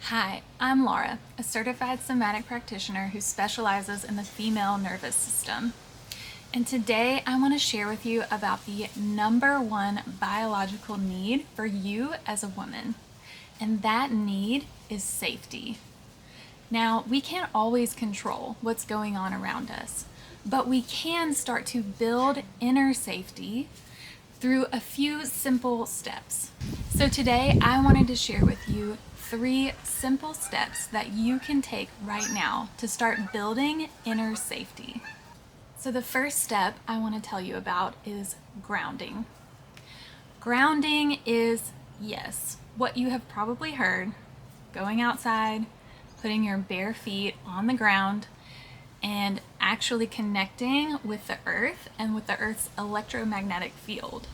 Hi, I'm Laura, a certified somatic practitioner who specializes in the female nervous system. And today I want to share with you about the number one biological need for you as a woman. And that need is safety. Now, we can't always control what's going on around us, but we can start to build inner safety through a few simple steps. So today I wanted to share with you 3 simple steps that you can take right now to start building inner safety. So the first step I want to tell you about is grounding. Grounding is, yes, what you have probably heard, going outside, putting your bare feet on the ground, and actually connecting with the earth and with the earth's electromagnetic field.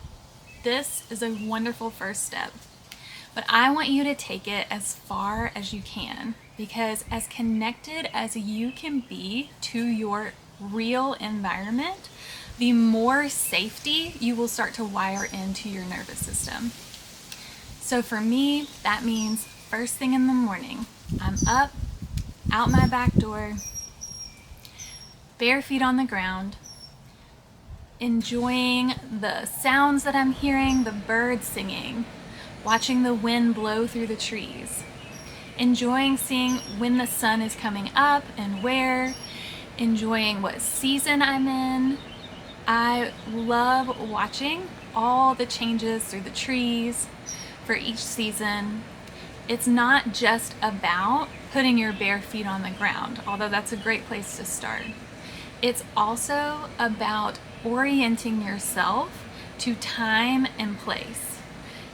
This is a wonderful first step, but I want you to take it as far as you can, because as connected as you can be to your real environment, the more safety you will start to wire into your nervous system. So for me, that means first thing in the morning, I'm up, out my back door, bare feet on the ground, enjoying the sounds that I'm hearing, the birds singing, watching the wind blow through the trees, enjoying seeing when the sun is coming up and where, enjoying what season I'm in. I love watching all the changes through the trees for each season. It's not just about putting your bare feet on the ground, although that's a great place to start. It's also about orienting yourself to time and place.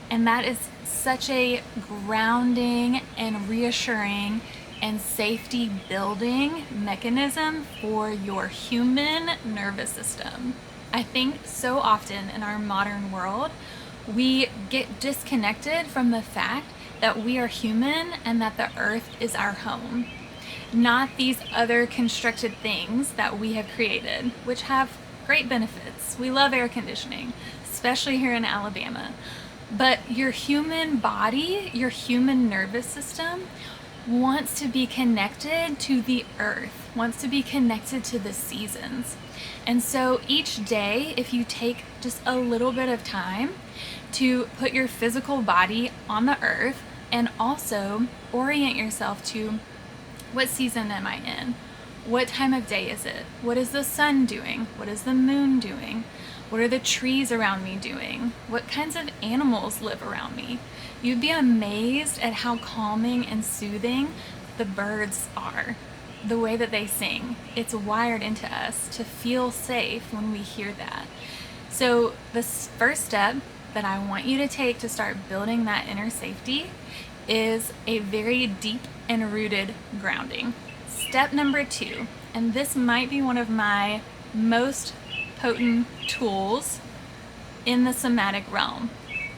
And that is such a grounding and reassuring and safety building mechanism for your human nervous system. I think so often in our modern world, we get disconnected from the fact that we are human and that the earth is our home, not these other constructed things that we have created, which have great benefits. We love air conditioning, especially here in Alabama. But your human body, your human nervous system wants to be connected to the earth, wants to be connected to the seasons. And so each day, if you take just a little bit of time to put your physical body on the earth and also orient yourself to what season am I in? What time of day is it? What is the sun doing? What is the moon doing? What are the trees around me doing? What kinds of animals live around me? You'd be amazed at how calming and soothing the birds are, the way that they sing. It's wired into us to feel safe when we hear that. So the first step that I want you to take to start building that inner safety is a very deep and rooted grounding. Step number 2, and this might be one of my most potent tools in the somatic realm,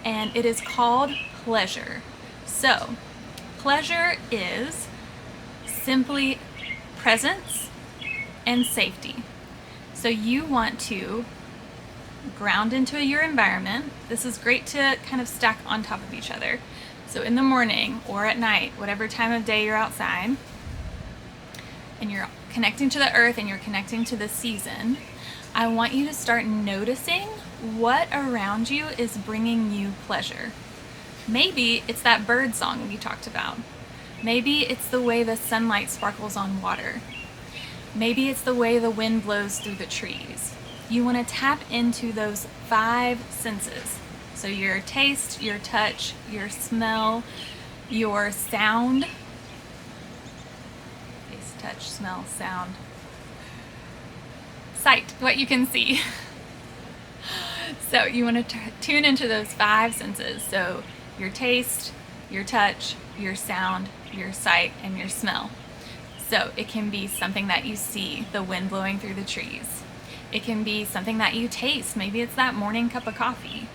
and it is called pleasure. So, pleasure is simply presence and safety. So you want to ground into your environment. This is great to kind of stack on top of each other. So in the morning or at night, whatever time of day you're outside, and you're connecting to the earth and you're connecting to the season, I want you to start noticing what around you is bringing you pleasure. Maybe it's that bird song we talked about. Maybe it's the way the sunlight sparkles on water. Maybe it's the way the wind blows through the trees. You want to tap into those 5 senses. So your taste, your touch, your smell, your sound. Taste, touch, smell, sound. Sight, what you can see. So you want to tune into those 5 senses. So your taste, your touch, your sound, your sight, and your smell. So it can be something that you see, the wind blowing through the trees. It can be something that you taste. Maybe it's that morning cup of coffee.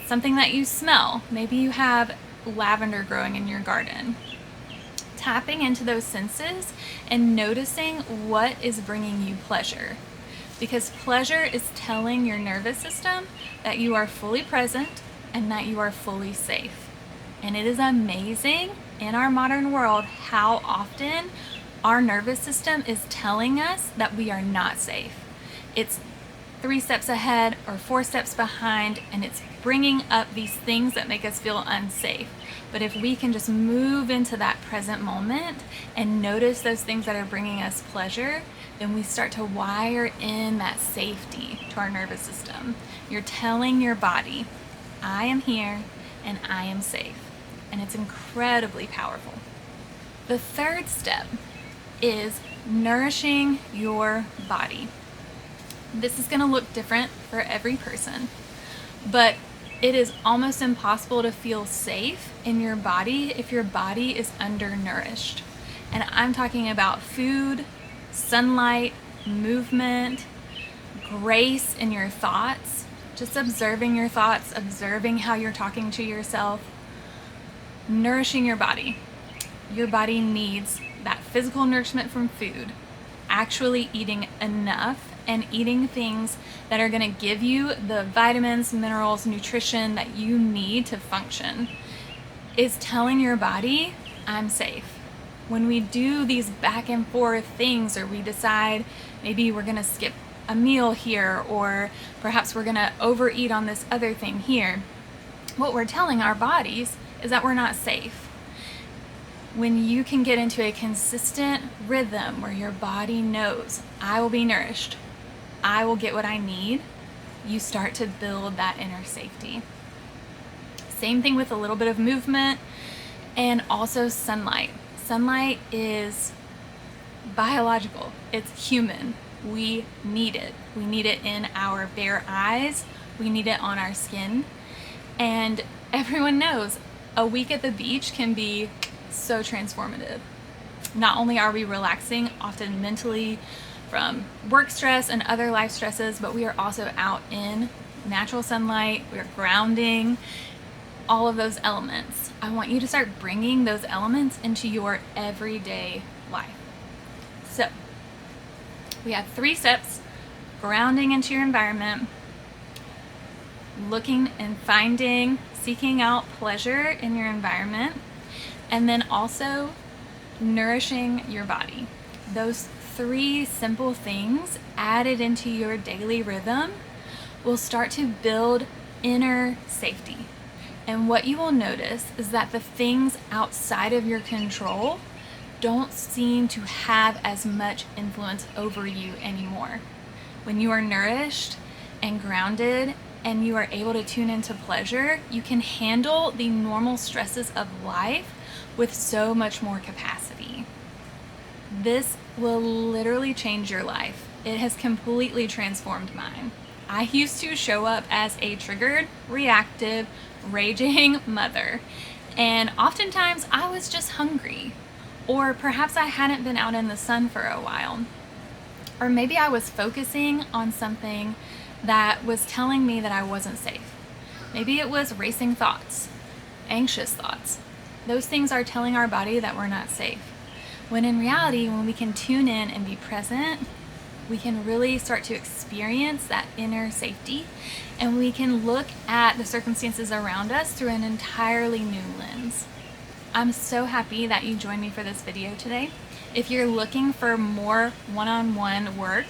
Something that you smell. Maybe you have lavender growing in your garden. Tapping into those senses and noticing what is bringing you pleasure. Because pleasure is telling your nervous system that you are fully present and that you are fully safe. And it is amazing in our modern world how often our nervous system is telling us that we are not safe. It's 3 steps ahead or 4 steps behind, and it's bringing up these things that make us feel unsafe. But if we can just move into that present moment and notice those things that are bringing us pleasure, then we start to wire in that safety to our nervous system. You're telling your body, I am here and I am safe. And it's incredibly powerful. The third step is nourishing your body. This is going to look different for every person, but it is almost impossible to feel safe in your body if your body is undernourished. And I'm talking about food, sunlight, movement, grace in your thoughts, just observing your thoughts, observing how you're talking to yourself, nourishing your body. Your body needs that physical nourishment from food, actually eating enough and eating things that are going to give you the vitamins, minerals, nutrition that you need to function, is telling your body, I'm safe. When we do these back and forth things, or we decide maybe we're going to skip a meal here, or perhaps we're going to overeat on this other thing here, what we're telling our bodies is that we're not safe. When you can get into a consistent rhythm where your body knows, I will be nourished, I will get what I need, you start to build that inner safety. Same thing with a little bit of movement and also sunlight. Sunlight is biological, it's human. We need it. We need it in our bare eyes, we need it on our skin. And everyone knows a week at the beach can be so transformative. Not only are we relaxing, often mentally, from work stress and other life stresses, but we are also out in natural sunlight, we're grounding, all of those elements. I want you to start bringing those elements into your everyday life. So, we have 3 steps: grounding into your environment, looking and finding, seeking out pleasure in your environment, and then also nourishing your body. Those 3 simple things added into your daily rhythm will start to build inner safety. And what you will notice is that the things outside of your control don't seem to have as much influence over you anymore. When you are nourished and grounded and you are able to tune into pleasure, you can handle the normal stresses of life with so much more capacity. This will literally change your life. It has completely transformed mine. I used to show up as a triggered, reactive, raging mother, and oftentimes I was just hungry, or perhaps I hadn't been out in the sun for a while, or maybe I was focusing on something that was telling me that I wasn't safe. Maybe it was racing thoughts, anxious thoughts. Those things are telling our body that we're not safe. When in reality, when we can tune in and be present, we can really start to experience that inner safety, and we can look at the circumstances around us through an entirely new lens. I'm so happy that you joined me for this video today. If you're looking for more one-on-one work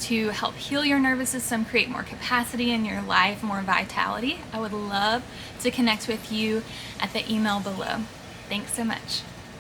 to help heal your nervous system, create more capacity in your life, more vitality, I would love to connect with you at the email below. Thanks so much.